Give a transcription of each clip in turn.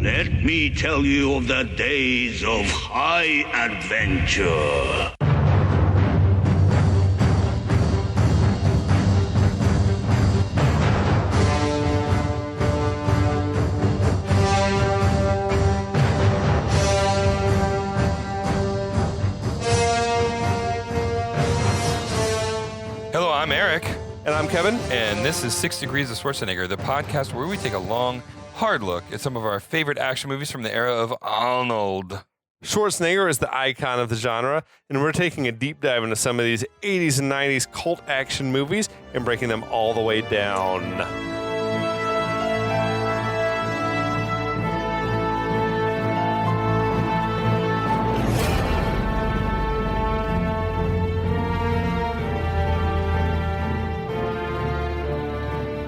Let me tell you of the days of high adventure. Hello, I'm Eric. And I'm Kevin. And this is 6 Degrees of Schwarzenegger, the podcast where we take a long, hard look at some of our favorite action movies from the era of Arnold. Schwarzenegger is the icon of the genre, and we're taking a deep dive into some of these 80s and 90s cult action movies and breaking them all the way down.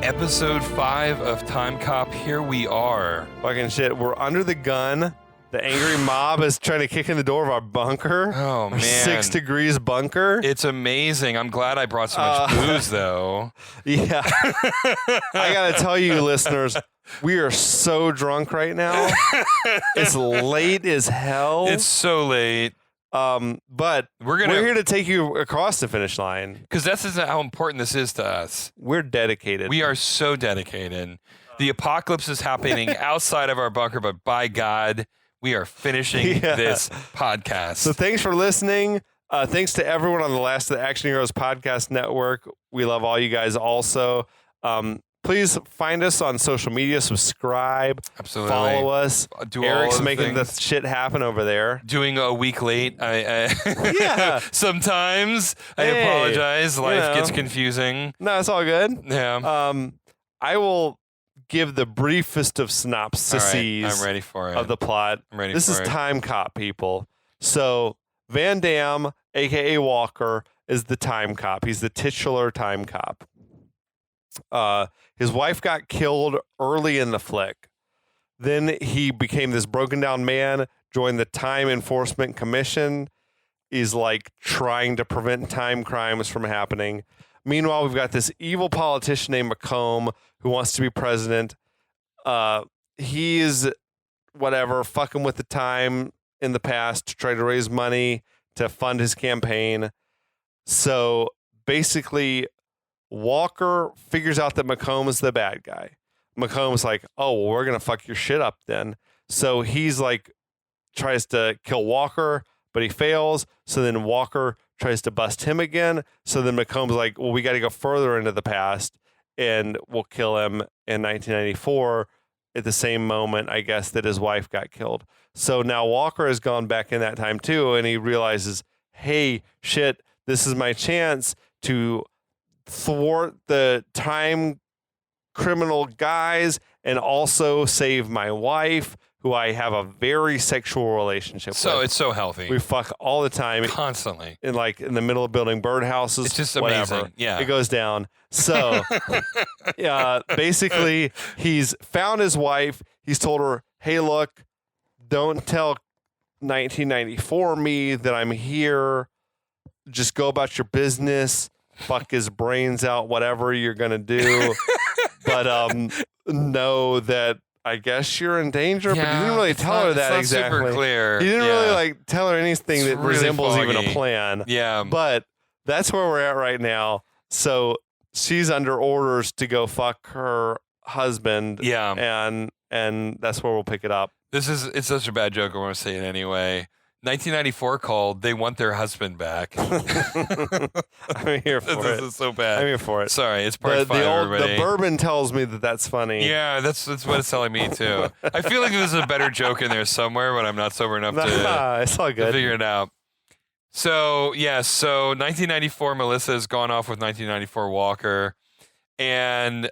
Episode 5 of Timecop, here we are. Fucking shit, we're under the gun. The angry mob is trying to kick in the door of our bunker. Oh, our man. 6 Degrees bunker. It's amazing. I'm glad I brought so much booze, though. Yeah. I gotta tell you, listeners, we are so drunk right now. It's late as hell. It's so late. But we're here to take you across the finish line. Because this is how important this is to us. We're dedicated. We are so dedicated. The apocalypse is happening outside of our bunker, but by God, we are finishing this podcast. So thanks for listening. Thanks to everyone on the Last of the Action Heroes podcast network. We love all you guys also. Please find us on social media, subscribe, Absolutely. Follow us. Eric's making the shit happen over there. Doing a week late. Yeah. Sometimes I apologize. Life gets confusing. No, it's all good. Yeah. I will give the briefest of synopses I'm ready for it. of the plot. I'm ready This for is it. Timecop, people. So Van Damme, a.k.a. Walker, is the Timecop. He's the titular Timecop. His wife got killed early in the flick. Then he became this broken down man, joined the Time Enforcement Commission. He's like trying to prevent time crimes from happening. Meanwhile, we've got this evil politician named McComb who wants to be president. He's fucking with the time in the past to try to raise money to fund his campaign. So basically, Walker figures out that McComb is the bad guy. McComb's like, oh, well, we're going to fuck your shit up then. So he's like, tries to kill Walker, but he fails. So then Walker tries to bust him again. So then McComb's like, well, we got to go further into the past and we'll kill him in 1994 at the same moment, I guess, that his wife got killed. So now Walker has gone back in that time too. And he realizes, hey, shit, this is my chance to thwart the time criminal guys and also save my wife, who I have a very sexual relationship with. So it's so healthy. We fuck all the time. Constantly. In the middle of building birdhouses. It's just whatever. amazing. Yeah. It goes down. So basically he's found his wife. He's told her, hey, look, don't tell 1994 me that I'm here. Just go about your business. Fuck his brains out, whatever you're going to do. But know that I guess you're in danger. But he didn't really tell her that exactly. Super clear. He didn't really tell her anything It's that really resembles foggy. even a plan. Yeah. But that's where we're at right now. So she's under orders to go fuck her husband. Yeah. And that's where we'll pick it up. It's such a bad joke. I want to say it anyway. 1994 called. They want their husband back. I'm here for it. This is so bad. I'm here for it. Sorry, it's part 5, everybody. The bourbon tells me that that's funny. Yeah, that's what it's telling me too. I feel like there's a better joke in there somewhere, but I'm not sober enough it's all to good. figure it out. So 1994, Melissa has gone off with 1994 Walker, and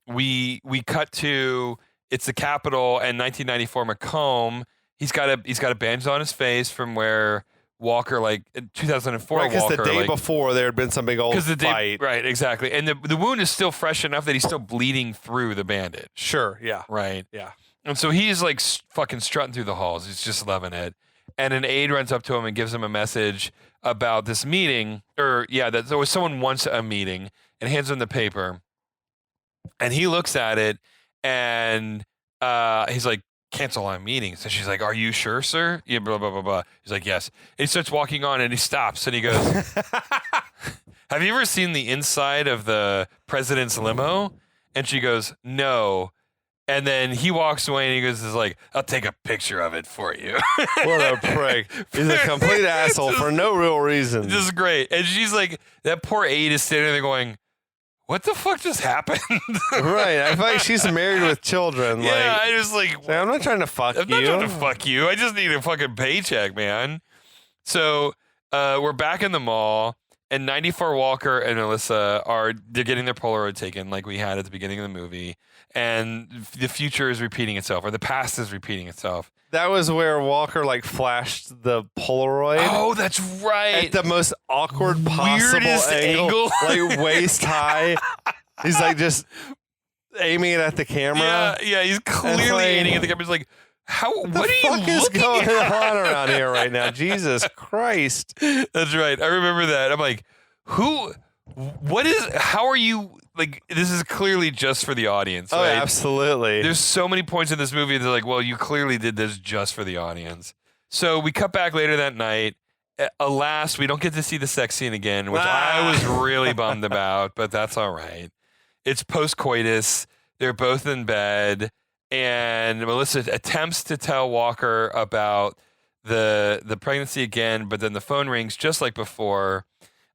we cut to it's the Capitol and 1994 McComb. He's got a bandage on his face from where Walker, like in 2004, right, because Walker, the day before there had been some big old fight. Right, exactly. And the wound is still fresh enough that he's still bleeding through the bandage. Sure, yeah. Right. Yeah. And so he's like fucking strutting through the halls. He's just loving it. And an aide runs up to him and gives him a message about this meeting, that there was someone wants a meeting, and hands him the paper. And he looks at it and he's like, cancel our meetings. And she's like, are you sure, sir? Yeah, blah, blah, blah, blah. He's like, yes. And he starts walking on and he stops and he goes, have you ever seen the inside of the president's limo? And she goes, no. And then he walks away and he goes, is like, I'll take a picture of it for you. What a prick. He's a complete asshole for no real reason. This is great. And she's like, that poor aide is standing there going, what the fuck just happened? Right. I feel like she's married with children. Yeah, like, I just like, I'm not trying to fuck I'm you. not trying to fuck you. I just need a fucking paycheck, man. So we're back in the mall, and 94 Walker and Melissa they're getting their Polaroid taken like we had at the beginning of the movie. And the future is repeating itself, or the past is repeating itself. That was where Walker like flashed the Polaroid. Oh, that's right. At the most awkward possible Weirdest angle. like waist high. He's like just aiming it at the camera. Yeah, he's clearly like, aiming at the camera. He's like, what the are you fuck is looking going at? on around here right now? Jesus Christ. That's right. I remember that. I'm like, how are you, like, this is clearly just for the audience, Oh, right? absolutely. There's so many points in this movie that they're like, well, you clearly did this just for the audience. So we cut back later that night. Alas, we don't get to see the sex scene again, which I was really bummed about, but that's all right. It's post-coitus. They're both in bed, and Melissa attempts to tell Walker about the pregnancy again, but then the phone rings just like before.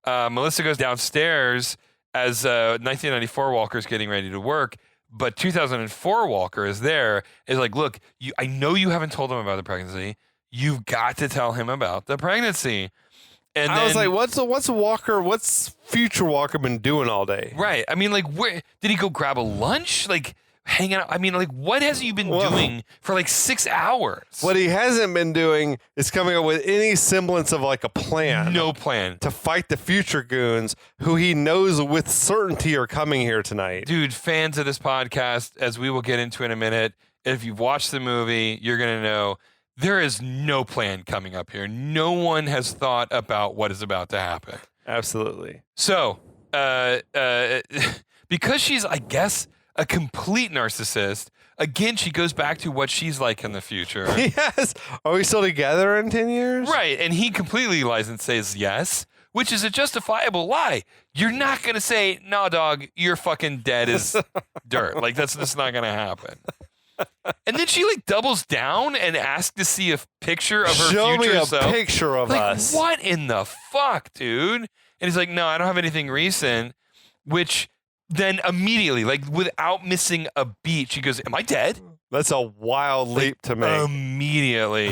Melissa goes downstairs as 1994 Walker's getting ready to work, but 2004 Walker is there. Is like, look, I know you haven't told him about the pregnancy. You've got to tell him about the pregnancy. And I was like, what's future Walker been doing all day? Right. I mean, like, where did he go grab a lunch? Like, hang out. I mean, like, what has he been doing for like 6 hours? What he hasn't been doing is coming up with any semblance of like a plan. No plan. To fight the future goons who he knows with certainty are coming here tonight. Dude, fans of this podcast, as we will get into in a minute, if you've watched the movie, you're going to know there is no plan coming up here. No one has thought about what is about to happen. Absolutely. So, because she's, I guess, a complete narcissist, again, she goes back to what she's like in the future. Yes. Are we still together in 10 years? Right. And he completely lies and says yes, which is a justifiable lie. You're not going to say, no, dog, you're fucking dead as dirt. Like, that's just not going to happen. And then she like doubles down and asks to see a picture of her Show future me a self. picture of like, us. What in the fuck, dude? And he's like, no, I don't have anything recent. Which then immediately, like without missing a beat, she goes, am I dead? That's a wild leap to make. Immediately.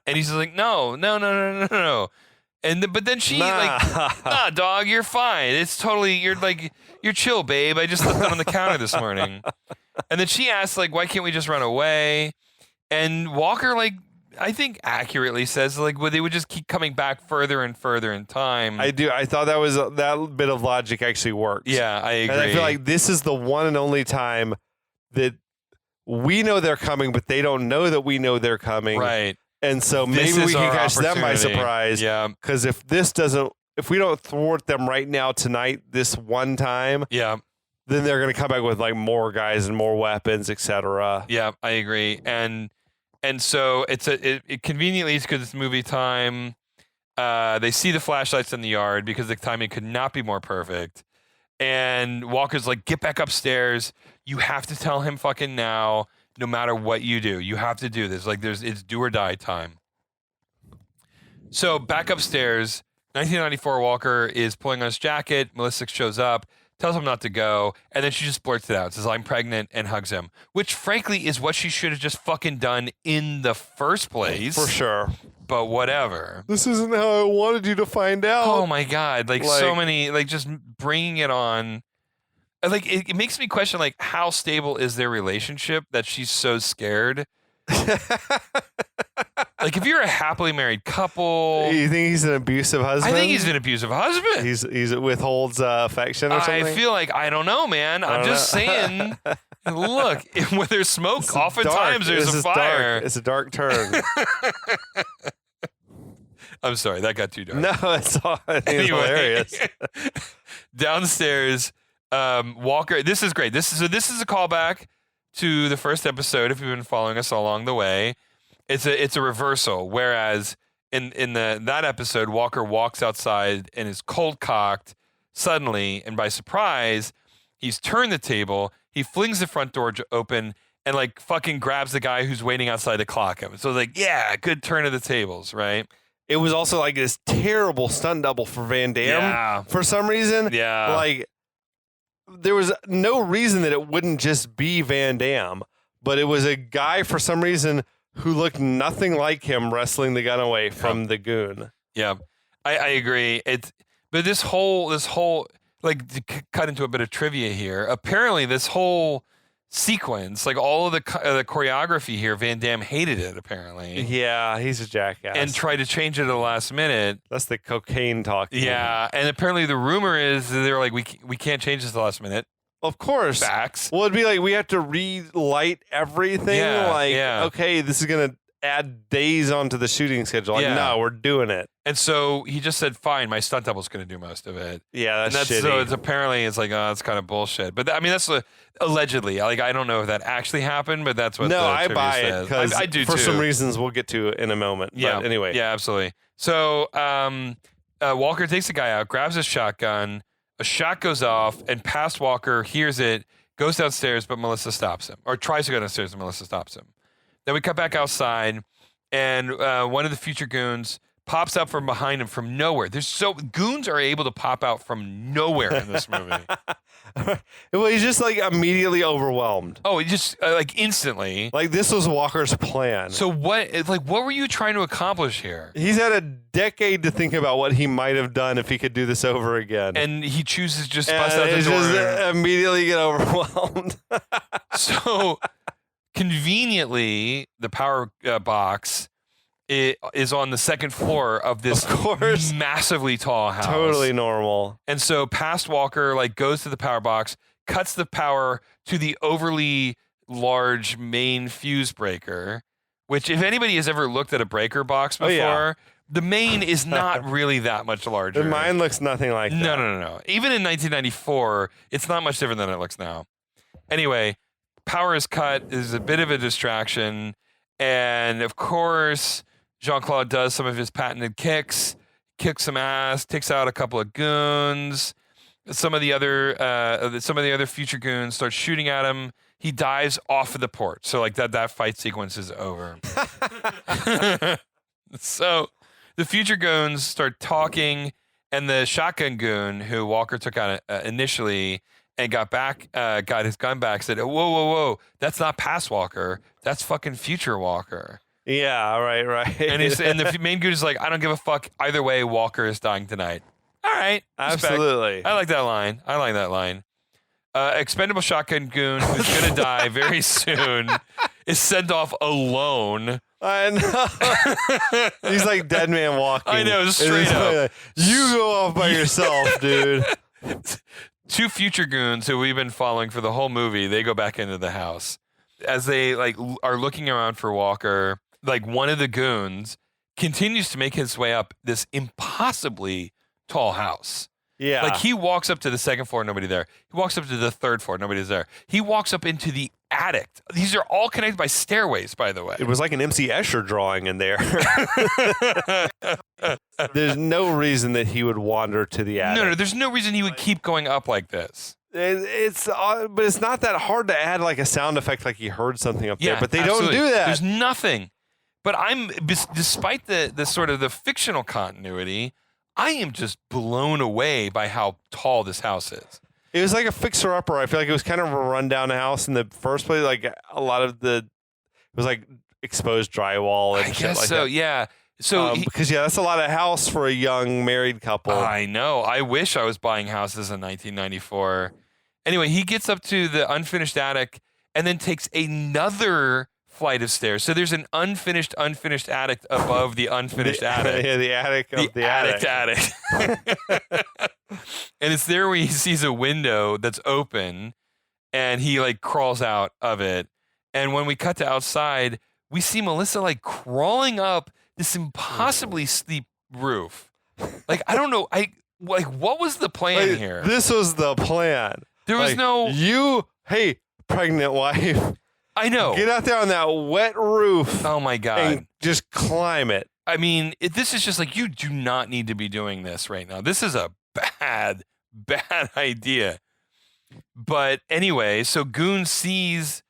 And he's like, no. And but then she like, nah, dog, you're fine. It's totally, you're chill, babe. I just left it on the counter this morning. And then she asks, like, why can't we just run away? And Walker, like, I think accurately says, like, well, they would just keep coming back further and further in time. I do. I thought that bit of logic actually works. Yeah, I agree. And I feel like this is the one and only time that we know they're coming, but they don't know that we know they're coming. Right. And so maybe we can catch them by surprise. Yeah. Because if we don't thwart them right now tonight, this one time, yeah, then they're going to come back with like more guys and more weapons, etc. Yeah, I agree. And so it conveniently is because it's movie time. They see the flashlights in the yard because the timing could not be more perfect. And Walker's like, get back upstairs. You have to tell him fucking now, no matter what you do. You have to do this. Like it's do or die time. So back upstairs, 1994 Walker is pulling on his jacket. Melissa shows up, tells him not to go, and then she just blurts it out, says, I'm pregnant, and hugs him, which frankly is what she should have just fucking done in the first place. For sure. But whatever. This isn't how I wanted you to find out. Oh my God. Like so many, like just bringing it on. Like it makes me question, like, how stable is their relationship that she's so scared? Like, if you're a happily married couple, you think he's an abusive husband? I think he's an abusive husband. He's withholds affection or something. I feel like, I don't know, man. I'm just saying. Look, where there's smoke, oftentimes there's a fire. Dark. It's a dark turn. I'm sorry, that got too dark. No, it's hilarious. Downstairs, Walker. This is great. This is a callback to the first episode, if you've been following us along the way, it's a reversal. Whereas in that episode, Walker walks outside and is cold cocked suddenly, and by surprise, he's turned the table. He flings the front door open and like fucking grabs the guy who's waiting outside to clock him. So like, yeah, good turn of the tables, right? It was also like this terrible stunt double for Van Damme for some reason. Yeah. Like, there was no reason that it wouldn't just be Van Damme, but it was a guy for some reason who looked nothing like him wrestling the gun away from the goon. Yeah, I agree. But this whole like to cut into a bit of trivia here. Apparently, this whole sequence, like all of the choreography here, Van Damme hated it. Apparently, yeah, he's a jackass and tried to change it at the last minute. That's the cocaine talk. Yeah, and apparently the rumor is that they're like, we can't change this at the last minute. Of course. Facts. Well, it'd be like we have to relight everything. Okay, this is gonna add days onto the shooting schedule. Like, no, we're doing it. And so he just said, "Fine, my stunt double's going to do most of it." Yeah, that's shitty. So it's apparently it's like, oh, it's kind of bullshit. But I mean, that's allegedly. Like, I don't know if that actually happened, but that's what. No, I buy it because I do for too. some reasons we'll get to in a moment. Yeah. But anyway. Yeah, absolutely. So Walker takes the guy out, grabs his shotgun. A shot goes off, and past Walker hears it, goes downstairs, but Melissa stops him, or tries to go downstairs, and Melissa stops him. Then we cut back outside, and one of the future goons pops up from behind him from nowhere. Goons are able to pop out from nowhere in this movie. Well, he's just like immediately overwhelmed. Oh, he just like instantly. Like this was Walker's plan. So what were you trying to accomplish here? He's had a decade to think about what he might have done if he could do this over again. And he chooses just bust out the door. Just immediately get overwhelmed. So conveniently, the power box is on the second floor of this massively tall house. Totally normal. And so past Walker like goes to the power box, cuts the power to the overly large main fuse breaker, which if anybody has ever looked at a breaker box before, the main is not really that much larger. Mine looks nothing like that. No. Even in 1994, it's not much different than it looks now. Anyway, power is cut. There's a bit of a distraction. And of course, Jean-Claude does some of his patented kicks some ass, takes out a couple of goons. Some of the other future goons start shooting at him. He dives off of the porch. So like that fight sequence is over. So the future goons start talking, and the shotgun goon who Walker took out initially and got his gun back, said, whoa, that's not past Walker, that's fucking future Walker. Yeah, right. And the main goon is like, I don't give a fuck. Either way, Walker is dying tonight. All right. Absolutely. Respect. I like that line. Expendable shotgun goon who's going to die very soon is sent off alone. I know. He's like Dead Man Walking. I know, straight up. Like, you go off by yourself, dude. Two future goons who we've been following for the whole movie, they go back into the house. As they are looking around for Walker, one of the goons continues to make his way up this impossibly tall house. Yeah. He walks up to the second floor, nobody there. He walks up to the third floor, nobody's there. He walks up into the attic. These are all connected by stairways, by the way. It was like an MC Escher drawing in there. There's no reason that he would wander to the attic. No, there's no reason he would keep going up like this. But it's not that hard to add a sound effect like he heard something up there. But they don't do that. There's nothing. But despite the sort of the fictional continuity, I am just blown away by how tall this house is. It was like a fixer-upper. I feel like it was kind of a rundown house in the first place. A lot of it was exposed drywall and I shit guess like so, that. yeah. So because that's a lot of house for a young married couple. I know. I wish I was buying houses in 1994. Anyway, he gets up to the unfinished attic and then takes another flight of stairs. So there's an unfinished attic above the unfinished attic. Yeah, the attic of the attic. And it's there where he sees a window that's open, and he crawls out of it. And when we cut to outside, we see Melissa crawling up this impossibly steep roof. I don't know. What was the plan here? This was the plan. There was hey, pregnant wife. I know. Get out there on that wet roof. Oh my God. And just climb it. I mean, this is just like, you do not need to be doing this right now. This is a bad idea. But anyway, so Goon sees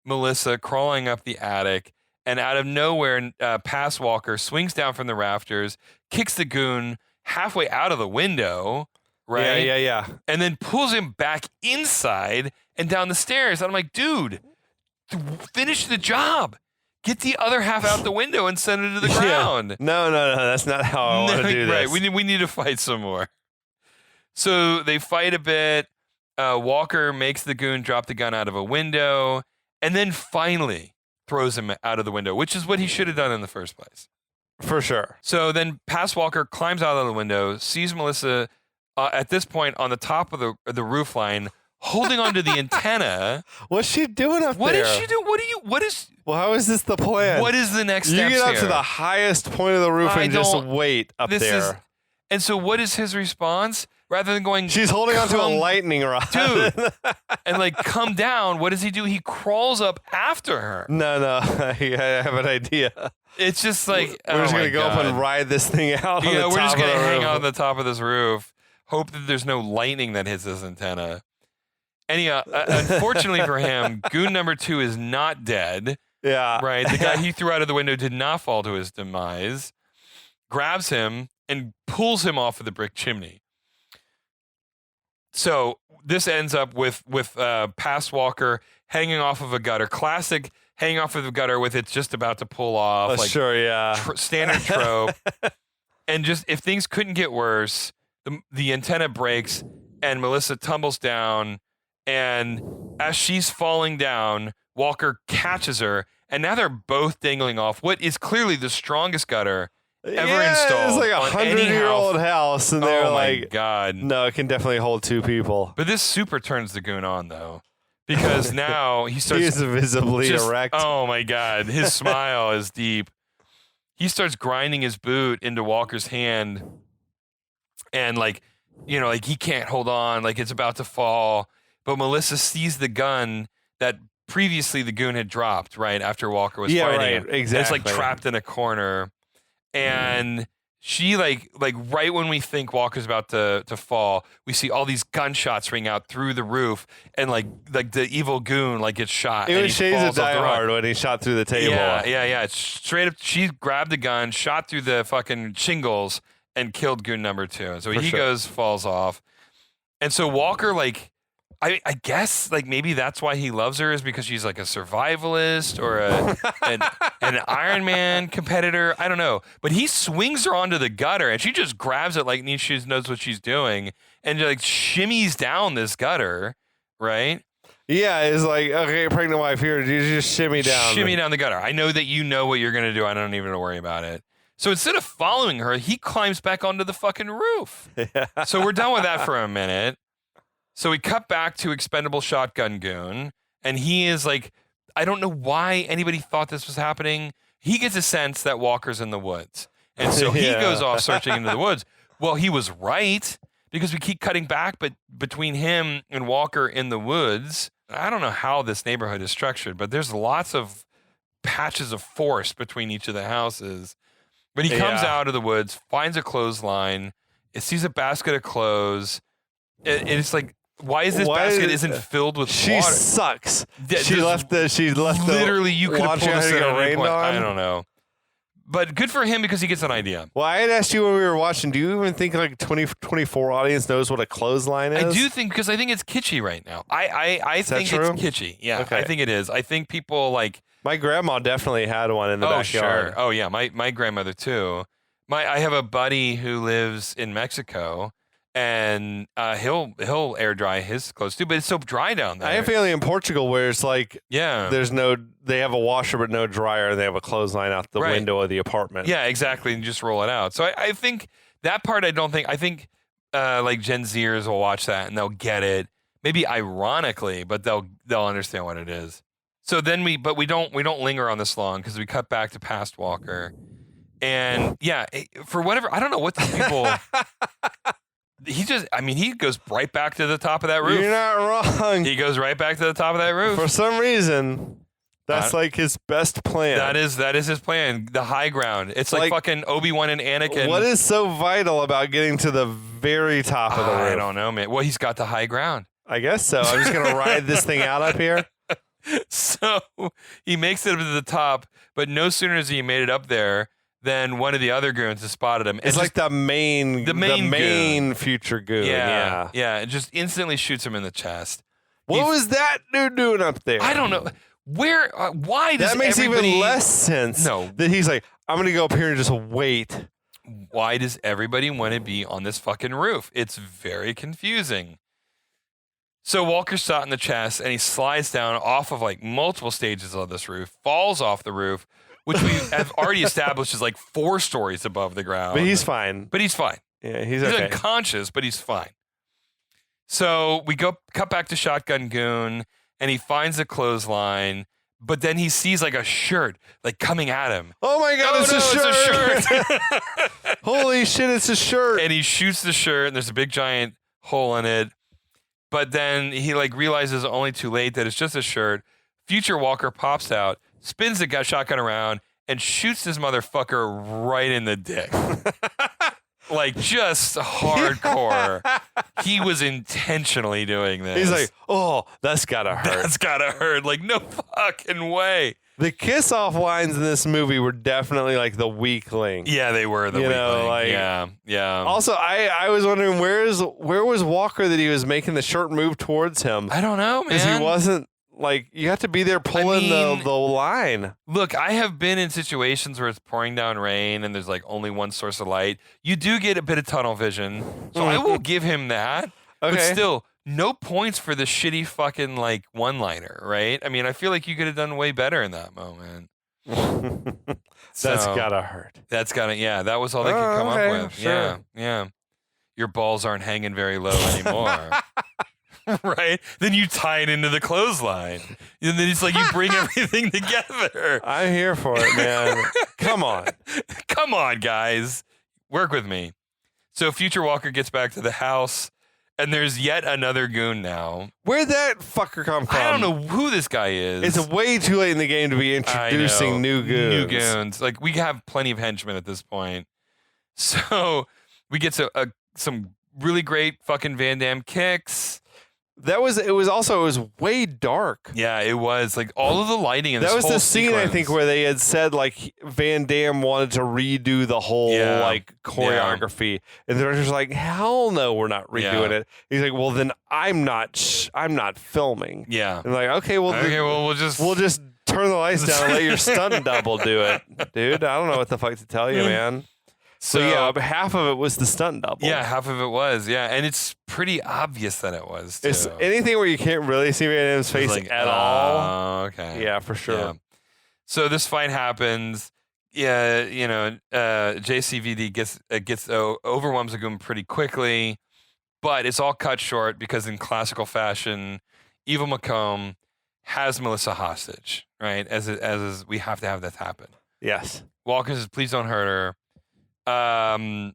Melissa crawling up the attic, and out of nowhere, Passwalker swings down from the rafters, kicks the Goon halfway out of the window, right? Yeah. And then pulls him back inside and down the stairs. And I'm like, dude, finish the job. Get the other half out the window and send it to the ground. No. That's not how I want to do this. Right. We need to fight some more. So they fight a bit. Walker makes the Goon drop the gun out of a window, and then finally throws him out of the window, which is what he should have done in the first place. For sure. So then Passwalker climbs out of the window, sees Melissa at this point on the top of the roof line, holding onto the antenna. What's she doing up there? What is she doing? Well, how is this the plan? What is the next step? step? You get up to the highest point of the roof and just wait up there. And so what is his response? Rather than going, she's holding onto a lightning rod, dude, and like come down. What does he do? He crawls up after her. No, I have an idea. It's just like we're just gonna go up and ride this thing out. Yeah, we're just gonna hang out on the top of this roof. Hope that there's no lightning that hits this antenna. Anyhow, unfortunately for him, Goon number 2 is not dead. Yeah, right. The guy he threw out of the window did not fall to his demise. Grabs him and pulls him off of the brick chimney. So this ends up with Passwalker hanging off of a gutter. Classic hanging off of the gutter with it's just about to pull off. Like sure, yeah. Standard trope. And just if things couldn't get worse, the antenna breaks and Melissa tumbles down. And as she's falling down, Walker catches her. And now they're both dangling off what is clearly the strongest gutter ever installed. It's like 100-year-old house, and they're like, God, no, it can definitely hold 2 people. But this super turns the Goon on though, because now he starts. He is visibly erect. Oh my God, his smile is deep. He starts grinding his boot into Walker's hand, and like he can't hold on, like it's about to fall. But Melissa sees the gun that previously the Goon had dropped right after Walker was fighting him. Exactly. And it's like trapped in a corner. And she like right when we think Walker's about to fall, we see all these gunshots ring out through the roof, and like the evil Goon like gets shot. It was Shades of Die Hard when he shot through the table. Yeah. It's straight up. She grabbed the gun, shot through the fucking shingles, and killed Goon number 2. So he falls off, and so Walker like. I guess like maybe that's why he loves her, is because she's like a survivalist or an Iron Man competitor. I don't know. But he swings her onto the gutter and she just grabs it like she knows what she's doing and like shimmies down this gutter, right? Yeah, it's like, okay, pregnant wife, here, you just shimmy down. Shimmy down the gutter. I know that you know what you're going to do. I don't even worry about it. So instead of following her, he climbs back onto the fucking roof. Yeah. So we're done with that for a minute. So we cut back to Expendable Shotgun Goon, and he is like, I don't know why anybody thought this was happening. He gets a sense that Walker's in the woods. And so he goes off searching into the woods. Well, he was right, because we keep cutting back, but between him and Walker in the woods, I don't know how this neighborhood is structured, but there's lots of patches of forest between each of the houses. But he comes out of the woods, finds a clothesline, sees a basket of clothes, and it's like, why is this basket isn't filled with water? She sucks. She left the literally you could have pulled this at any point. On. I don't know. But good for him because he gets an idea. Well, I had asked you when we were watching, do you even think like 2024 audience knows what a clothesline is? I do think, because I think it's kitschy right now. I think it's kitschy. Yeah, okay. I think it is. I think people like... My grandma definitely had one in the backyard. Sure. Oh, yeah. My grandmother too. I have a buddy who lives in Mexico, and he'll air dry his clothes too, but it's so dry down there. I have family in Portugal where it's like they have a washer but no dryer, and they have a clothesline out the window of the apartment. Yeah, exactly, and just roll it out. So I think that part I think like Gen Zers will watch that and they'll get it. Maybe ironically, but they'll understand what it is. So then we don't linger on this long, because we cut back to past Walker, and for whatever, I don't know what these people. He goes right back to the top of that roof. You're not wrong. He goes right back to the top of that roof. For some reason, That's like his best plan. That is his plan. The high ground. It's like fucking Obi-Wan and Anakin. What is so vital about getting to the very top of the roof? I don't know, man. Well, he's got the high ground. I guess so. I'm just gonna ride this thing out up here. So he makes it up to the top, but no sooner has he made it up there than one of the other goons has spotted him. It's like the main goon. future goon. Yeah. It just instantly shoots him in the chest. What was that dude doing up there? I don't know. Where? Why does that makes everybody... even less sense? No. That he's like, I'm gonna go up here and just wait. Why does everybody want to be on this fucking roof? It's very confusing. So Walker's shot in the chest, and he slides down off of like multiple stages of this roof, falls off the roof, which we have already established is like 4 stories above the ground. But he's fine. Yeah, he's okay. He's unconscious, but he's fine. So we cut back to Shotgun Goon, and he finds a clothesline, but then he sees like a shirt like coming at him. Oh my God, it's a shirt. It's a shirt. Holy shit, it's a shirt. And he shoots the shirt, and there's a big giant hole in it. But then he like realizes only too late that it's just a shirt. Future Walker pops out, spins the shotgun around, and shoots this motherfucker right in the dick. Like just hardcore. He was intentionally doing this. He's like, oh, that's gotta hurt. That's gotta hurt. Like no fucking way. The kiss off lines in this movie were definitely like the weak link. Yeah, they were the weak link. Like, yeah. Also, I was wondering where was Walker that he was making the shirt move towards him? I don't know, man. Because he wasn't like you have to be there pulling the line. Look, I have been in situations where it's pouring down rain and there's like only one source of light. You do get a bit of tunnel vision, so I will give him that. Okay. But still, no points for the shitty fucking like one-liner, right? I mean, I feel like you could have done way better in that moment. That's gotta hurt. That's gotta, yeah. That was all they could come up with. Sure. Yeah. Your balls aren't hanging very low anymore. Right? Then you tie it into the clothesline. And then it's like you bring everything together. I'm here for it, man. Come on. Come on, guys. Work with me. So Future Walker gets back to the house, and there's yet another goon now. Where'd that fucker come from? I don't know who this guy is. It's way too late in the game to be introducing new goons. New goons. Like, we have plenty of henchmen at this point. So we get some really great fucking Van Damme kicks. It was way dark. Yeah, it was. Like, all of the lighting in this whole whole That was the scene, sequence. I think, where they had said, like, Van Damme wanted to redo the whole, like, choreography. And the director's like, hell no, we're not redoing it. He's like, well, then I'm not filming. Yeah. And like, okay, well, we'll just turn the lights down and let your stunt double do it. Dude, I don't know what the fuck to tell you, man. So yeah, but half of it was the stunt double. Yeah, half of it was. Yeah, and it's pretty obvious that it was, too. It's anything where you can't really see Van Damme's face like, at all. Oh, okay. Yeah, for sure. Yeah. So this fight happens. Yeah, JCVD overwhelms the goon pretty quickly, but it's all cut short because in classical fashion, Evil McComb has Melissa hostage, right? As we have to have that happen. Yes. Walker says, please don't hurt her. McComb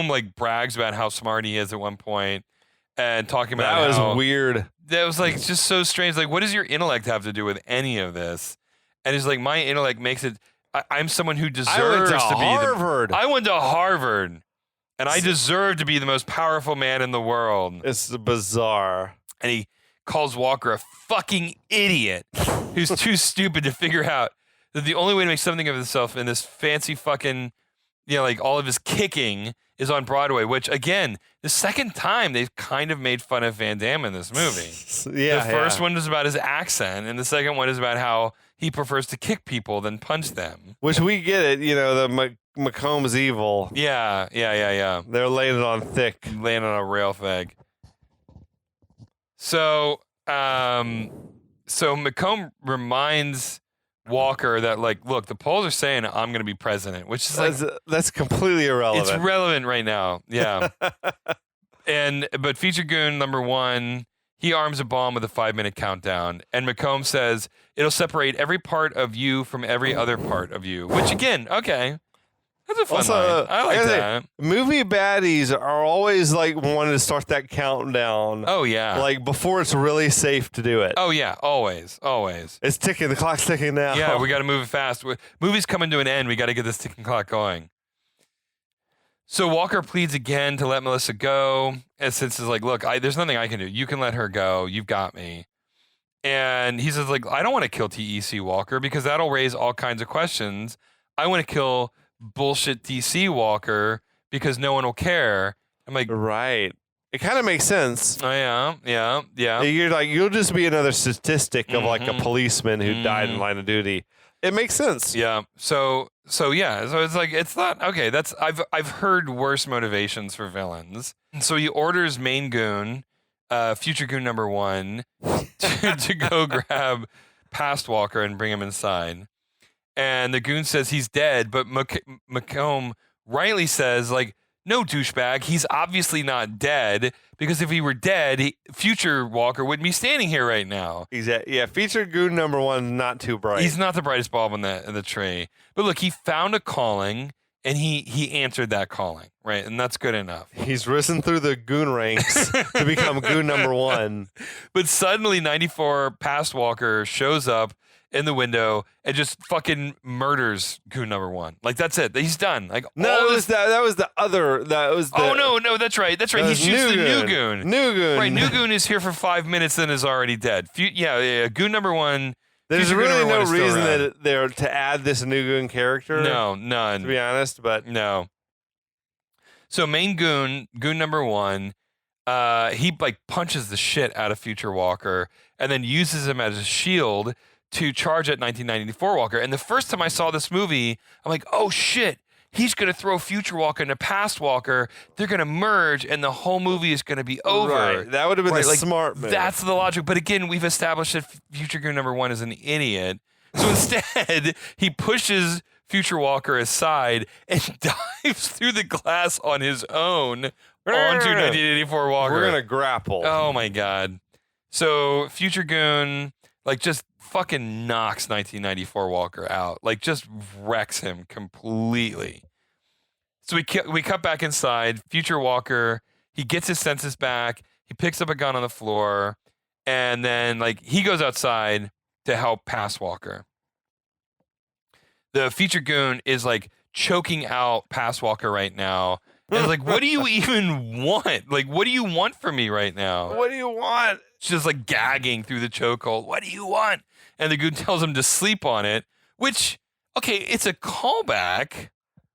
like brags about how smart he is at one point and talking about that was weird. That was like just so strange. Like, what does your intellect have to do with any of this? And it's like, my intellect makes it. I'm someone who deserves to be Harvard. I went to Harvard, and I deserve to be the most powerful man in the world. It's bizarre. And he calls Walker a fucking idiot who's too stupid to figure out that the only way to make something of himself in this fancy fucking, like all of his kicking is on Broadway, which again, the second time they've kind of made fun of Van Damme in this movie. Yeah. The first one was about his accent, and the second one is about how he prefers to kick people than punch them. Which we get it, the McComb's evil. Yeah. They're laying it on thick. Laying on a rail fag. So McComb reminds Walker that, like, look, the polls are saying I'm going to be president, which is that's completely irrelevant. It's relevant right now. Yeah. But feature goon number 1, he arms a bomb with a 5-minute countdown, and McComb says it'll separate every part of you from every other part of you, which again, okay. That's a fun Also, line. I like gotta say, that. movie baddies are always like wanting to start that countdown. Oh yeah. Like before it's really safe to do it. Oh yeah. Always. Always. It's ticking. The clock's ticking now. Yeah, we got to move it fast. Movie's coming to an end. We got to get this ticking clock going. So Walker pleads again to let Melissa go. And since it's like, look, there's nothing I can do. You can let her go. You've got me. And he says, like, I don't want to kill TEC Walker because that'll raise all kinds of questions. I want to kill bullshit DC Walker because no one will care. I'm like, right. It kind of makes sense. oh yeah. You're like, you'll just be another statistic of like a policeman who died in line of duty. It makes sense. Yeah. So yeah. So it's like, it's not okay. I've heard worse motivations for villains. So he orders main goon, future goon number 1, to go grab past Walker and bring him inside. And the goon says he's dead, but McComb rightly says, like, no, douchebag, he's obviously not dead, because if he were dead, future Walker wouldn't be standing here right now. Yeah, featured goon number 1 not too bright. He's not the brightest bulb in the tree. But look, he found a calling, and he answered that calling, right? And that's good enough. He's risen through the goon ranks to become goon number 1. But suddenly 94 past Walker shows up in the window and just fucking murders goon number 1. Like, that's it. He's done. Like, No, that was the other. That was the. Oh no, that's right. That's right. He shoots the new goon. New goon. Right, new goon is here for 5 minutes and is already dead. Yeah. Goon number 1. There's future goon really number no 1 is still reason around. that they're to add this new goon character. No, none. To be honest, but No. So main goon number 1, he like punches the shit out of future Walker and then uses him as a shield to charge at 1994 Walker. And the first time I saw this movie, I'm like, oh shit, he's going to throw future Walker into past Walker. They're going to merge and the whole movie is going to be over. Right. That would have been a smart move. That's the logic. But again, we've established that future goon number 1 is an idiot. So instead, he pushes future Walker aside and dives through the glass on his own onto 1984 Walker. We're going to grapple. Oh my God. So future goon, like, just fucking knocks 1994 Walker out. Like, just wrecks him completely. So we cut back inside. Future Walker, he gets his senses back. He picks up a gun on the floor. And then, like, he goes outside to help pass Walker. The future goon is, like, choking out pass Walker right now. And it's like, what do you even want? Like, what do you want from me right now? What do you want? She's just like gagging through the chokehold. What do you want? And the goon tells him to sleep on it, which, okay, it's a callback,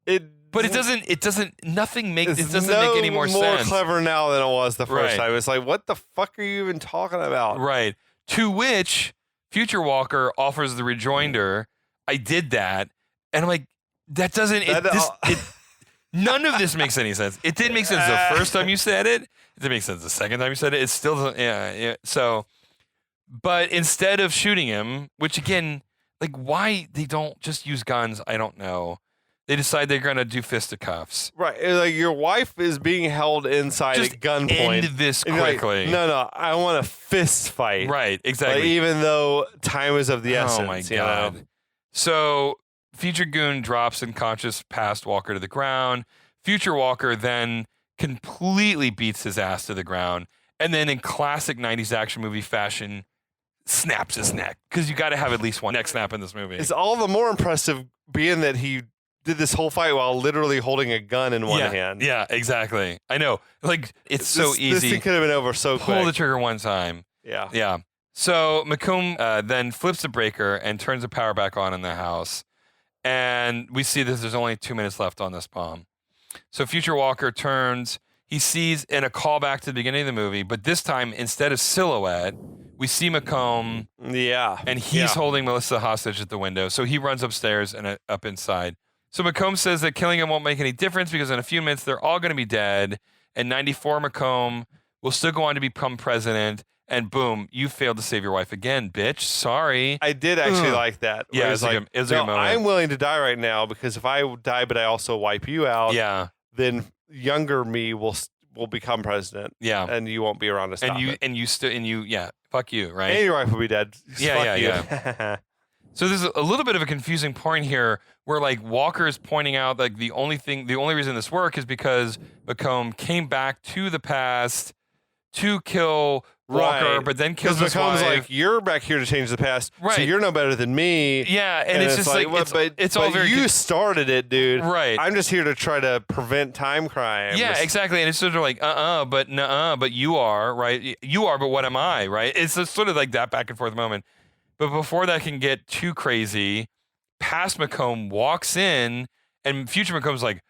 but it doesn't make any more sense. It's more clever now than it was the first Right. time. It's like, what the fuck are you even talking about? Right. To which future Walker offers the rejoinder, I did that. And I'm like, that doesn't, none of this makes any sense. It didn't make sense the first time you said it. It didn't make sense the second time you said it. It still doesn't, yeah. So, but instead of shooting him, which again, like, why they don't just use guns, I don't know. They decide they're going to do fisticuffs. Right. It's like, your wife is being held inside Just at gunpoint. end this And you're like, quickly. no, I want a fist fight. Right, exactly. Like, even though time is of the essence. Oh my you God. know? So future goon drops unconscious past Walker to the ground. Future Walker then completely beats his ass to the ground. And then in classic 90s action movie fashion, snaps his neck. Because you got to have at least one neck snap in this movie. It's all the more impressive being that he did this whole fight while literally holding a gun in one hand. Yeah, exactly. I know. Like, it's so easy. This thing could have been over so quick. Pull the trigger one time. Yeah. Yeah. So McComb then flips the breaker and turns the power back on in the house. And we see that there's only 2 minutes left on this bomb. So future Walker turns. He sees in a callback to the beginning of the movie, but this time, instead of silhouette, we see McComb. Yeah. And he's holding Melissa hostage at the window. So he runs upstairs and up inside. So McComb says that killing him won't make any difference because in a few minutes, they're all going to be dead. And 94 McComb will still go on to become president. And boom, you failed to save your wife again, bitch. Sorry. I did actually like that. Yeah, it was like, it was a good moment. I'm willing to die right now because if I die, but I also wipe you out, then younger me will become president. Yeah. And you won't be around to stop it. Fuck you, right? And your wife will be dead. Yeah. So there's a little bit of a confusing point here where like Walker is pointing out like the only reason this worked is because McComb came back to the past to kill Walker, Right. but then kills his becomes wife. like, you're back here to change the past, so Right. you're no better than me. Yeah, and it's just like it's all very you started it, dude. Right. I'm just here to try to prevent time crimes. Yeah, exactly. And it's sort of like, but nuh-uh, but you are, right? You are, but what am I, right? It's just sort of like that back and forth moment. But before that can get too crazy, past McComb walks in, and future McComb's like,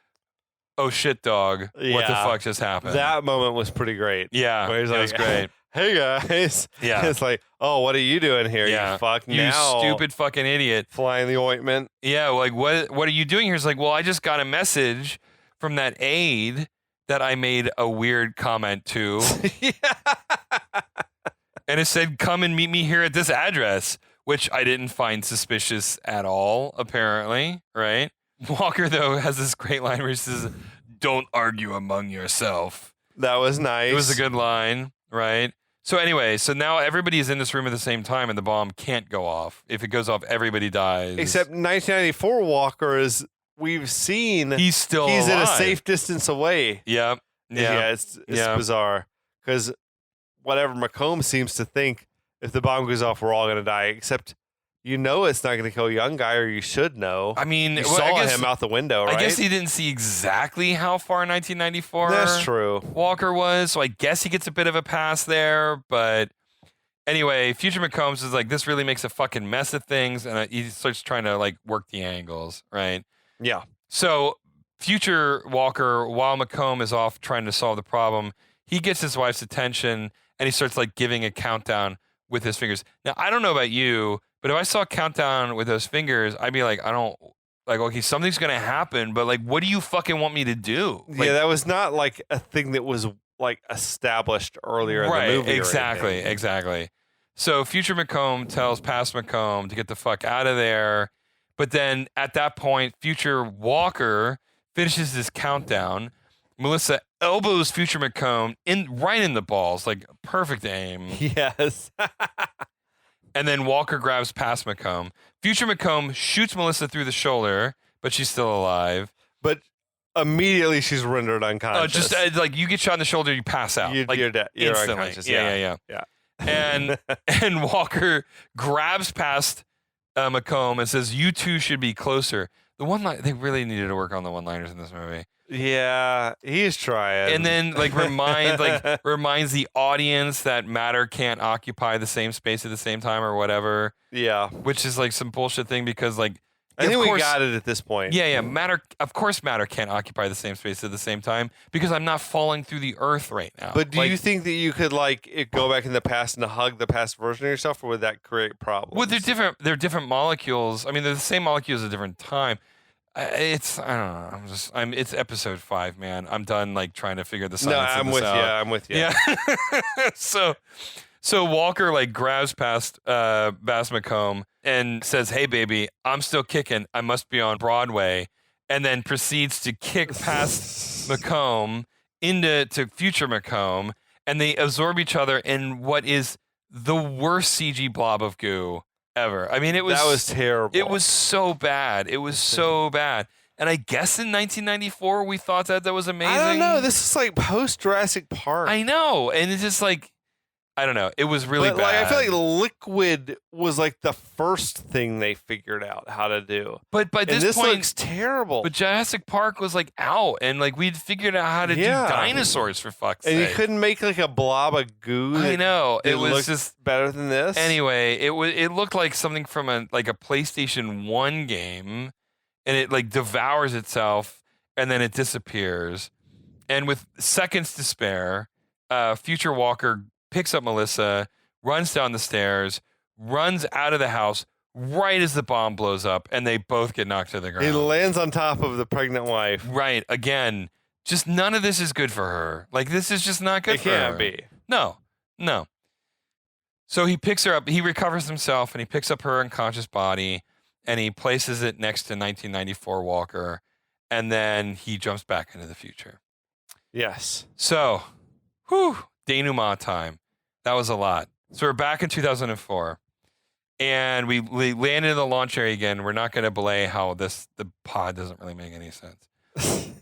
oh shit, dog. What the Yeah. fuck just happened? That moment was pretty great. Yeah, Where he's it like, was great. Hey guys. Yeah. It's like, oh, what are you doing here? Yeah. You fuck You now. stupid fucking idiot. Flying the ointment. Yeah, like what are you doing here? It's like, well, I just got a message from that aide that I made a weird comment to. Yeah. And it said, come and meet me here at this address, which I didn't find suspicious at all, apparently, right? Walker, though, has this great line where he says, don't argue among yourself. That was nice. It was a good line, right? So anyway, so now everybody is in this room at the same time and the bomb can't go off. If it goes off, everybody dies. Except 1994 Walker is, we've seen, he's he's alive. at a safe distance away. Yep. Yeah. It's bizarre. Because whatever McComb seems to think, if the bomb goes off, we're all going to die. Except, it's not going to kill a young guy, or you should know. I mean, you well, saw I guess, him out the window, right? I guess he didn't see exactly how far 1994 That's true. Walker was, so I guess he gets a bit of a pass there. But anyway, Future McCombs is like, this really makes a fucking mess of things, and he starts trying to like work the angles, right? Yeah. So Future Walker, while McComb is off trying to solve the problem, he gets his wife's attention and he starts like giving a countdown with his fingers. Now, I don't know about you, but if I saw a countdown with those fingers, I'd be like, okay, something's going to happen, but like, what do you fucking want me to do? Like, Yeah, that was not like a thing that was like established earlier in the movie. Exactly. So Future McComb tells past McComb to get the fuck out of there. But then at that point, Future Walker finishes his countdown. Melissa elbows Future McComb right in the balls, like perfect aim. Yes. And then Walker grabs past McComb. Future McComb shoots Melissa through the shoulder, but she's still alive. But immediately she's rendered unconscious. Just like you get shot in the shoulder, you pass out. You're dead. You're instantly. unconscious. Yeah. Yeah. And Walker grabs past McComb and says, "You two should be closer." The one line, they really needed to work on the one-liners in this movie. Yeah, he's trying. And then like reminds the audience that matter can't occupy the same space at the same time or whatever. Yeah, which is like some bullshit thing because like I think we got it at this point. Yeah. Matter, of course, matter can't occupy the same space at the same time because I'm not falling through the earth right now. But do you think that you could go back in the past and hug the past version of yourself, or would that create problems? Well, they're different. They're different molecules. I mean, they're the same molecules at a different time. I don't know. It's episode 5, man. I'm done like trying to figure the science of this out. I'm with you. Yeah. So Walker like grabs past Bass McComb and says, "Hey baby, I'm still kicking. I must be on Broadway," and then proceeds to kick past McComb into Future McComb, and they absorb each other in what is the worst CG blob of goo ever. I mean, that was terrible. It was so bad. It was so bad. And I guess in 1994 we thought that was amazing. I don't know. This is like post Jurassic Park. I know, and it's just like I don't know. It was really bad. Like, I feel like liquid was like the first thing they figured out how to do. But by this point, looks terrible. But Jurassic Park was like out, and like we'd figured out how to do dinosaurs for fuck's sake. And you couldn't make like a blob of goo. I know. It was just better than this. Anyway, it looked like something from a PlayStation 1 game, and it like devours itself, and then it disappears. And with seconds to spare, Future Walker picks up Melissa, runs down the stairs, runs out of the house right as the bomb blows up, and they both get knocked to the ground. He lands on top of the pregnant wife. Right. Again, just none of this is good for her. Like, this is just not good for her. It can't be. No. So he picks her up. He recovers himself, and he picks up her unconscious body, and he places it next to 1994 Walker, and then he jumps back into the future. Yes. So, denouement time. That was a lot. So we're back in 2004, And we landed in the launch area again. We're not going to belay how the pod doesn't really make any sense.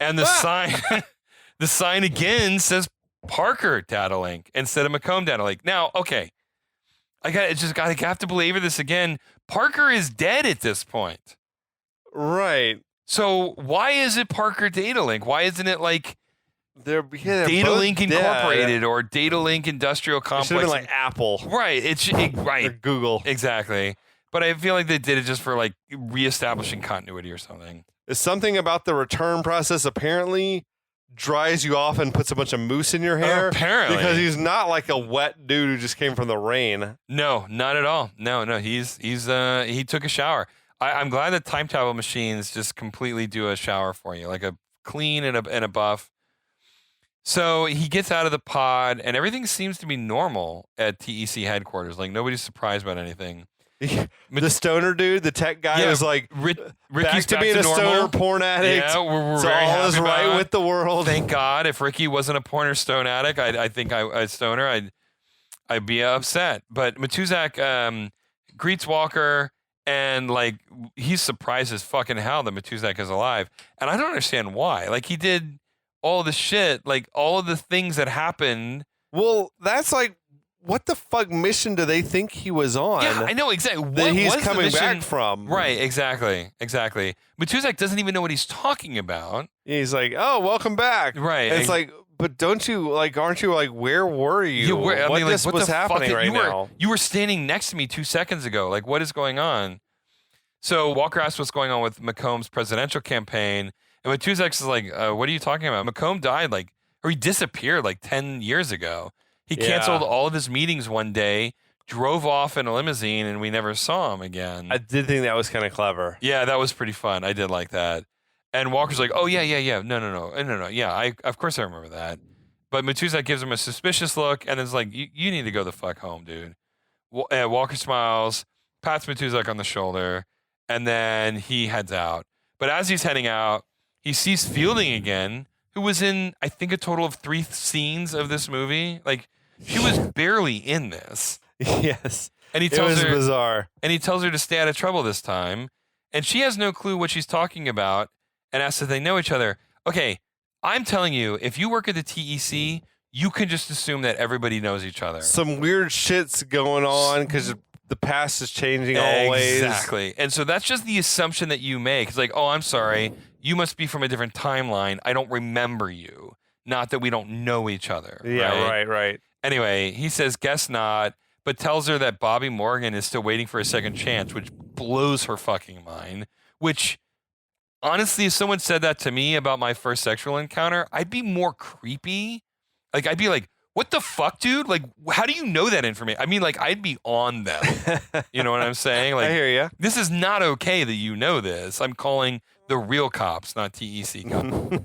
And the sign, the sign again says Parker Data Link instead of Macomb Data Link. Now, okay, I have to belabor this again. Parker is dead at this point. Right. So why is it Parker Data Link? Why isn't it like they're Data Link Incorporated or Data Link Industrial Complex? It should have been like Apple. Right. Right. Or Google. Exactly. But I feel like they did it just for like reestablishing continuity or something. It's something about the return process apparently dries you off and puts a bunch of mousse in your hair. Apparently. Because he's not like a wet dude who just came from the rain. No, not at all. No. He took a shower. I'm glad that time travel machines just completely do a shower for you, like a clean and a buff. So he gets out of the pod, and everything seems to be normal at TEC headquarters. Like, nobody's surprised about anything. The stoner dude, the tech guy, was like, Ricky's back to being a stoner porn addict. Yeah, we're so very all happy is right with the world. Thank God. If Ricky wasn't a porn or stone addict, I think a stoner, I'd be upset. But Matuzak greets Walker, and like he's surprised as fucking hell that Matuzak is alive, and I don't understand why. Like he did all the shit, like all of the things that happened. Well, that's like, what the fuck mission do they think he was on? Yeah, I know exactly what he's coming back from. Right, exactly. Matuzak doesn't even know what he's talking about. He's like, "Oh, welcome back." Right. And it's like, but aren't you like, where were you? What was happening right now? You were standing next to me 2 seconds ago. Like, what is going on? So Walker asks what's going on with Macomb's presidential campaign. And Matuzak is like, what are you talking about? Macomb died or he disappeared like 10 years ago. He canceled all of his meetings one day, drove off in a limousine, and we never saw him again. I did think that was kind of clever. Yeah, that was pretty fun. I did like that. And Walker's like, oh, yeah. No. Yeah, of course I remember that. But Matuzak gives him a suspicious look, and is like, you need to go the fuck home, dude. Walker smiles, pats Matuzak on the shoulder, and then he heads out. But as he's heading out, he sees Fielding again, who was in, I think, a total of 3 scenes of this movie. Like, she was barely in this. Yes. And he tells her, bizarre. And he tells her to stay out of trouble this time. And she has no clue what she's talking about and asks if they know each other. Okay, I'm telling you, if you work at the TEC, you can just assume that everybody knows each other. Some weird shit's going on because the past is changing always. Exactly. And so that's just the assumption that you make. It's like, oh, I'm sorry. You must be from a different timeline. I don't remember you. Not that we don't know each other. Yeah, right. Anyway, he says, guess not, but tells her that Bobby Morgan is still waiting for a second chance, which blows her fucking mind. Which, honestly, if someone said that to me about my first sexual encounter, I'd be more creepy. Like, I'd be like, what the fuck, dude? Like, how do you know that information? I mean, like, I'd be on them. You know what I'm saying? Like, I hear you. This is not okay that you know this. I'm calling the real cops, not TEC cops.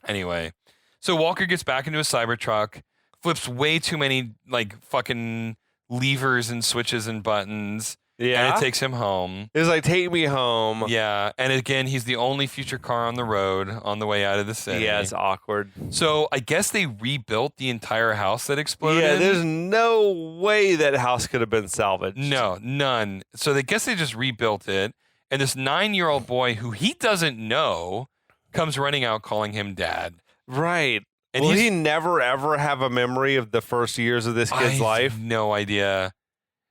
Anyway, so Walker gets back into a Cybertruck, flips way too many, like, fucking levers and switches and buttons. Yeah. And it takes him home. It was like, take me home. Yeah. And again, he's the only future car on the road on the way out of the city. Yeah, it's awkward. So I guess they rebuilt the entire house that exploded. Yeah, there's no way that house could have been salvaged. No, none. So they guess they just rebuilt it. And this 9-year-old boy who he doesn't know comes running out calling him dad. Right. And will he never, ever have a memory of the first years of this kid's life? I have no idea.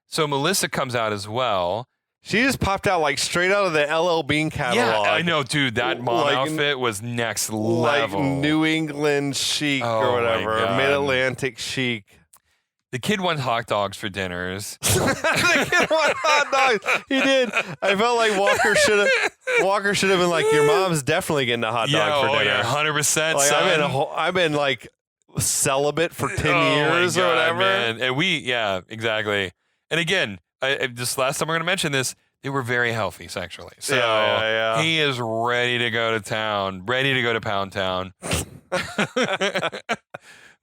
So Melissa comes out as well. She just popped out like straight out of the LL Bean catalog. Yeah, I know, dude. That mom outfit was next level. Like New England chic or whatever. Mid-Atlantic chic. The kid wants hot dogs for dinners. The kid wanted hot dogs. He did. I felt like Walker should have been like, your mom's definitely getting a hot dog for dinner. Yeah, 100%. Like, I've been like celibate for 10 years or whatever. Man. And exactly. And again, just last time we're going to mention this, they were very healthy sexually. So yeah. He is ready to go to town, ready to go to Pound Town.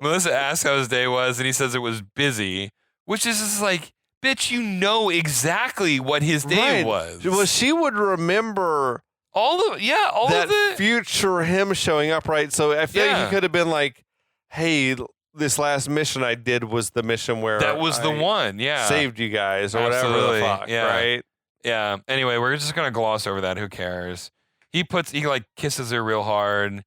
Melissa asks how his day was, and he says it was busy, which is just like, bitch, you know exactly what his day was. Well, she would remember all of it. Future him showing up, right? So I feel like he could have been like, hey, this last mission I did was the mission where That was the one. Yeah. saved you guys or whatever Absolutely. the fuck, Yeah. right? Yeah. Anyway, we're just gonna gloss over that. Who cares? He like kisses her real hard,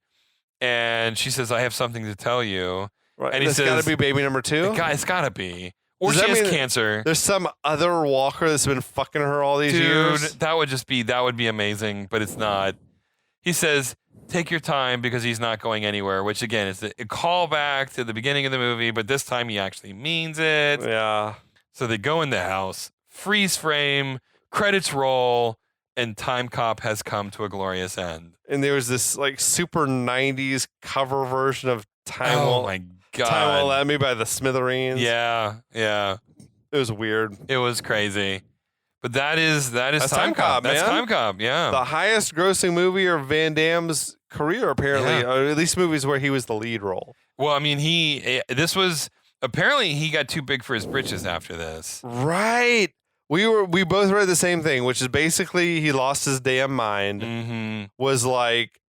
and she says, "I have something to tell you." Right. And he It's says, got to be baby number 2. It's gotta be. Or Does she that has mean cancer. There's some other walker that's been fucking her all these years. Dude, that would be amazing, but it's not. He says, "Take your time because he's not going anywhere," which again is a callback to the beginning of the movie, but this time he actually means it. Yeah. So they go in the house, freeze frame, credits roll, and Timecop has come to a glorious end. And there was this like super 90s cover version of Time Oh Won't my god. Time Won't Let Me by the Smithereens. Yeah, yeah. It was weird. It was crazy. But that is That's Timecop. Timecop, That's man. Timecop, yeah. The highest grossing movie of Van Damme's career, apparently, Yeah. or at least movies where he was the lead role. Well, I mean, this was apparently he got too big for his britches after this. Right. We both read the same thing, which is basically he lost his damn mind. Mm-hmm. Was like,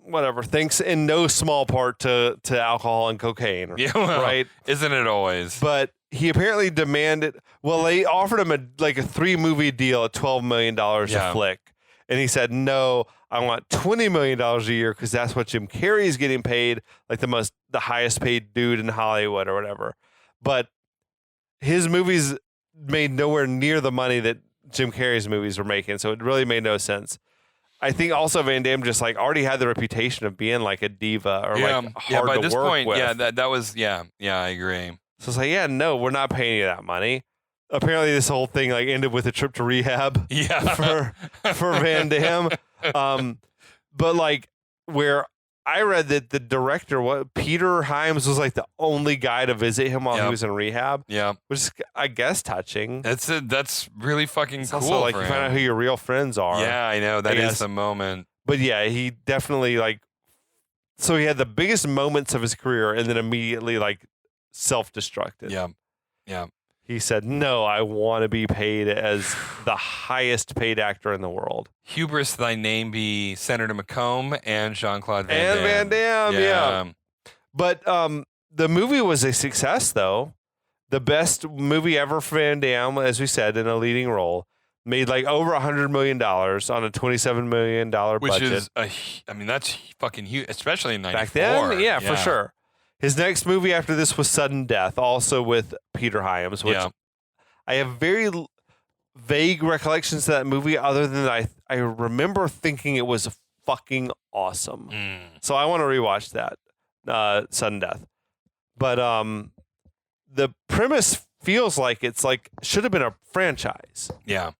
whatever. Thanks in no small part to alcohol and cocaine. Yeah, well, right. Isn't it always? But he apparently demanded. Well, they offered him a 3-movie deal at $12 million a flick, and he said no. I want $20 million a year because that's what Jim Carrey is getting paid, like the highest paid dude in Hollywood or whatever. But his movies made nowhere near the money that Jim Carrey's movies were making, so it really made no sense. I think also Van Damme just like already had the reputation of being like a diva or like hard by to this work point, with. yeah, that was I agree. So it's like, yeah, no, we're not paying you that money. Apparently, this whole thing like ended with a trip to rehab. Yeah, for Van Damme. But like where I read that the director, Peter Hyams, was like the only guy to visit him while he was in rehab. Yeah, which is, I guess, touching. That's really fucking It's cool. also like for you him. find out who your real friends are. Yeah, I know that guess. is the moment. But yeah, he definitely like. So he had the biggest moments of his career, and then immediately like self-destructed. Yeah, yeah. He said, "No, I want to be paid as the highest paid actor in the world." Hubris, thy name be Senator McComb and Jean-Claude Van Damme. And Van Damme, yeah. But the movie was a success, though. The best movie ever for Van Damme, as we said, in a leading role. Made like over $100 million on a $27 million budget. Which is, that's fucking huge, especially in 94. Back then, yeah, for sure. His next movie after this was Sudden Death, also with Peter Hyams, which I have very vague recollections of that movie, other than I remember thinking it was fucking awesome. So I want to rewatch that, Sudden Death. But the premise feels like it's like should have been a franchise. Yeah.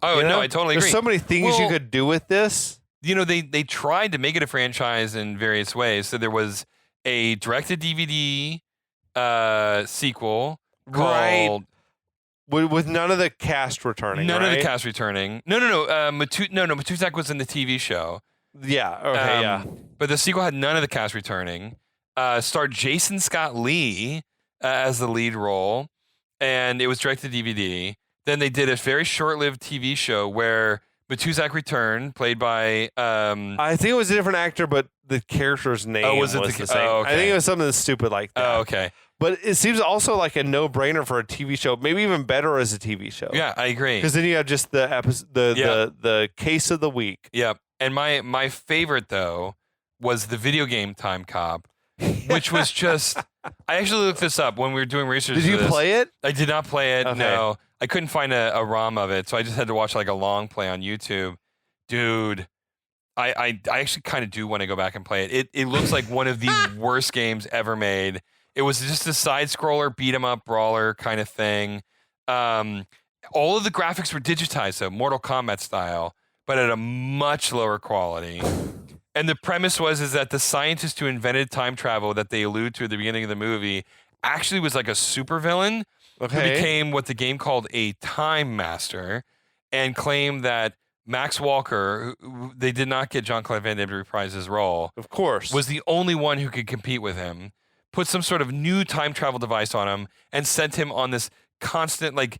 Oh, You know? no, I totally agree. There's so many things you Well, could do with this. You know, they tried to make it a franchise in various ways. So there was a direct-to-DVD sequel called... With none of the cast returning. None of the right? cast returning. No. Matusak was in the TV show. Yeah. Okay. Yeah. But the sequel had none of the cast returning. Starred Jason Scott Lee as the lead role, and it was direct-to-DVD. Then they did a very short-lived TV show where Matusak returned, played by... I think it was a different actor, but the character's name was the same. okay. I think it was something stupid like that. Oh, okay. But it seems also like a no-brainer for a TV show. Maybe even better as a TV show. Yeah, I agree. Because then you have just the episode, the case of the week. Yeah. And my favorite, though, was the video game Timecop, which was just... I actually looked this up when we were doing research. Did you for this. play it? I did not play it, Okay. no. I couldn't find a ROM of it, so I just had to watch like a long play on YouTube. Dude, I actually kind of do want to go back and play it. It looks like one of the worst games ever made. It was just a side-scroller, beat-em-up, brawler kind of thing. All of the graphics were digitized, though, Mortal Kombat style, but at a much lower quality. And the premise is that the scientist who invented time travel that they allude to at the beginning of the movie actually was like a supervillain who became what the game called a time master, and claimed that Max Walker, who they did not get Jean-Claude Van Damme to reprise his role, Of course. was the only one who could compete with him, put some sort of new time travel device on him, and sent him on this constant like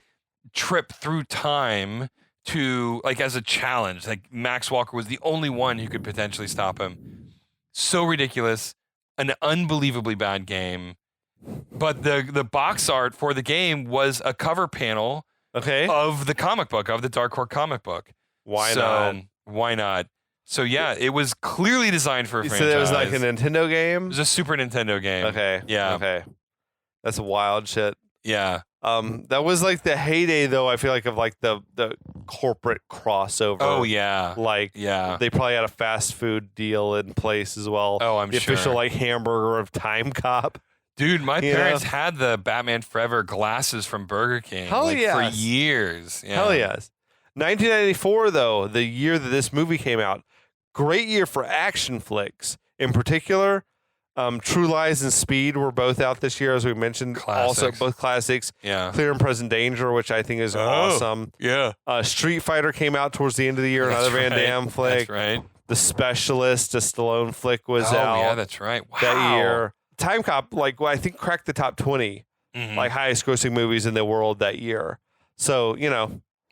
trip through time to like as a challenge. Like Max Walker was the only one who could potentially stop him. So ridiculous. an unbelievably bad game. But the box art for the game was a cover panel of the comic book, of the Dark Horse comic book. Why not? Why not? So yeah, it was clearly designed for a franchise. So it was like a Nintendo game? It was a Super Nintendo game. Okay. Yeah. Okay. That's wild shit. Yeah. That was like the heyday, though, I feel like, of like the corporate crossover. Oh, yeah. Like, they probably had a fast food deal in place as well. Oh, I'm sure. The official like hamburger of Timecop. Dude, my parents had the Batman Forever glasses from Burger King for years. Yeah. Hell yes. 1994, though, the year that this movie came out, great year for action flicks. In particular, True Lies and Speed were both out this year, as we mentioned. Classics. Also, both classics. Yeah. Clear and Present Danger, which I think is awesome. Yeah. Street Fighter came out towards the end of the year, another Van Damme flick. That's right. The Specialist, a Stallone flick, was out. Oh, yeah, that's right. Wow. That year. Timecop, I think cracked the top 20, highest grossing movies in the world that year. So,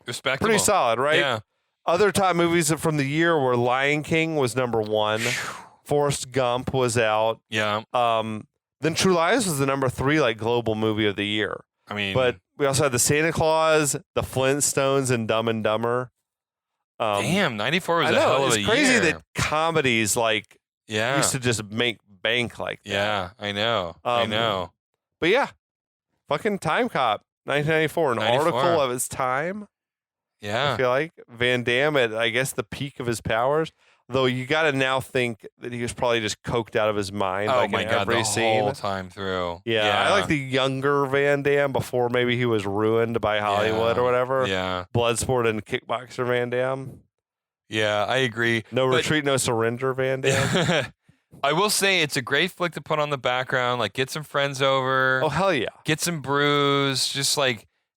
respectable. Pretty solid, right? Yeah. Other top movies from the year were Lion King was number 1. Forrest Gump was out. Yeah. Then True Lies was the number 3 global movie of the year. I mean, but we also had the Santa Claus, the Flintstones, and Dumb and Dumber. Damn, 94 was a hell of a year. It's crazy that comedies used to just make bank like that. Yeah, I know. I know. But yeah, fucking Timecop, 1994, an article of its time. Yeah. I feel like Van Damme at, I guess, the peak of his powers. Though you got to now think that he was probably just coked out of his mind. Oh my God, every the scene. whole time through. Yeah, I like the younger Van Damme before maybe he was ruined by Hollywood or whatever. Yeah. Bloodsport and Kickboxer Van Damme. Yeah, I agree. No retreat, no surrender Van Damme. I will say it's a great flick to put on the background. Get some friends over. Oh, hell yeah. Get some brews. Just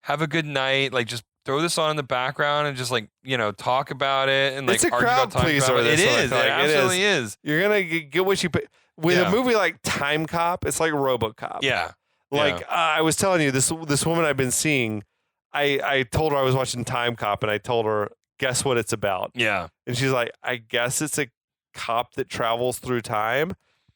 have a good night. Just throw this on in the background and just talk about it and it's a argue crowd about time pleaser. travel. It is. It absolutely is. You're gonna get what you pay. With a movie like Timecop, it's like RoboCop. Yeah. I was telling you, this woman I've been seeing, I told her I was watching Timecop, and I told her, guess what it's about? Yeah. And she's like, I guess it's a cop that travels through time.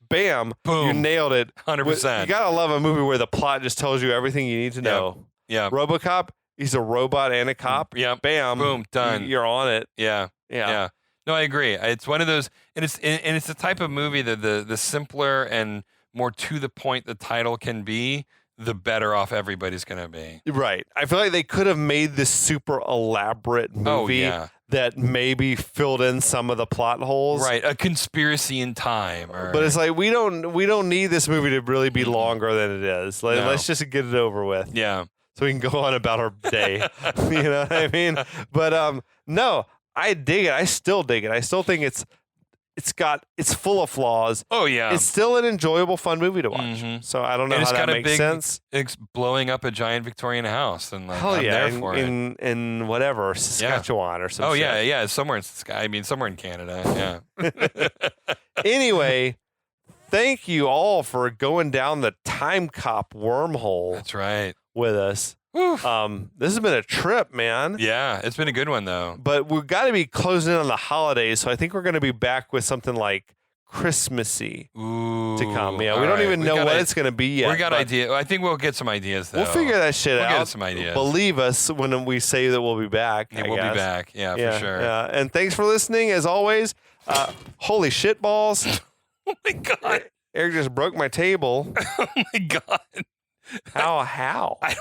Bam. Boom. You nailed it. 100%. You gotta love a movie where the plot just tells you everything you need to know. Yeah. RoboCop, he's a robot and a cop. Yeah. Bam. Boom. Done. You're on it. Yeah. Yeah. No, I agree. It's one of those, and it's the type of movie that the simpler and more to the point the title can be, the better off everybody's going to be. Right. I feel like they could have made this super elaborate movie that maybe filled in some of the plot holes. Right. A conspiracy in time. But it's we don't need this movie to really be longer than it is. Let's just get it over with. Yeah. So we can go on about our day. You know what I mean? But no, I dig it. I still dig it. I still think it's full of flaws. Oh yeah. It's still an enjoyable, fun movie to watch. Mm-hmm. So I don't know how that makes sense. It's blowing up a giant Victorian house, and hell I'm yeah, there for it. In whatever, Saskatchewan or something. Oh yeah, somewhere in somewhere in Canada. Yeah. Anyway, thank you all for going down the Timecop wormhole. That's right. With us. Oof. This has been a trip, man. Yeah, it's been a good one though. But we've got to be closing in on the holidays, so I think we're going to be back with something like Christmassy to come. Yeah, we don't even know what it's going to be yet. We got ideas. I think we'll get some ideas though. We'll figure that shit out. We'll get some ideas. Believe us when we say that we'll be back. Yeah, we'll be back. Yeah, for sure. Yeah, and thanks for listening as always. Holy shit balls! Oh my God, Eric just broke my table. Oh my God. How? I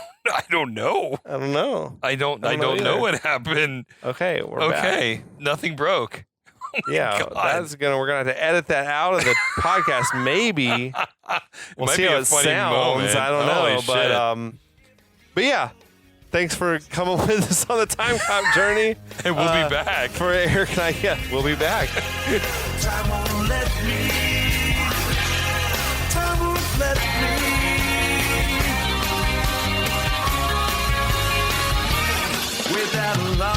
don't know. I don't know. I don't know what happened. Okay, we're back. Nothing broke. Oh we're gonna have to edit that out of the podcast. Maybe we'll see how it sounds. Moment. I don't know, but yeah. Thanks for coming with us on the Timecop journey. And we'll be back. For Eric and I, we'll be back. Time won't let me. Time won't let me. Without a lot.